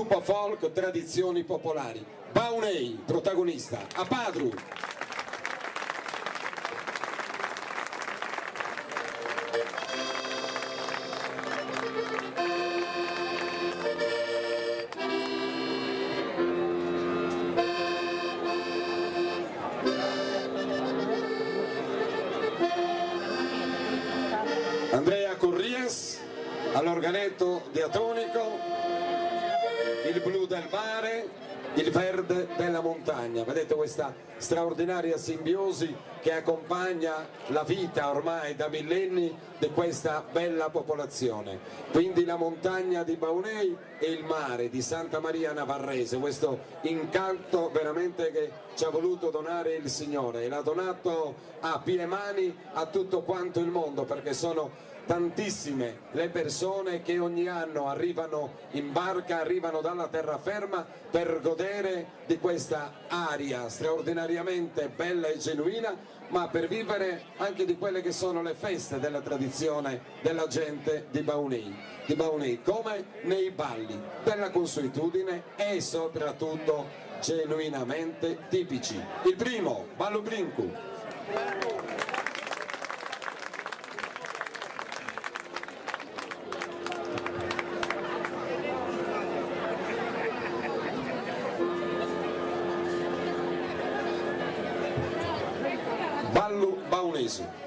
gruppo folk tradizioni popolari. Baunei, protagonista, a Padru. Andrea Corries all'organetto diatonico, il blu del mare, il verde della montagna. Vedete questa straordinaria simbiosi che accompagna la vita ormai da millenni di questa bella popolazione. Quindi la montagna di Baunei e il mare di Santa Maria Navarrese, questo incanto veramente che ci ha voluto donare il Signore, e l'ha donato a piene mani a tutto quanto il mondo, perché sono tantissime le persone che ogni anno arrivano in barca, arrivano dalla terraferma per godere di questa aria straordinariamente bella e genuina, ma per vivere anche di quelle che sono le feste della tradizione della gente di Baunei, come nei balli della consuetudine e soprattutto genuinamente tipici. Il primo, Ballo Brincu. Ballo baunese.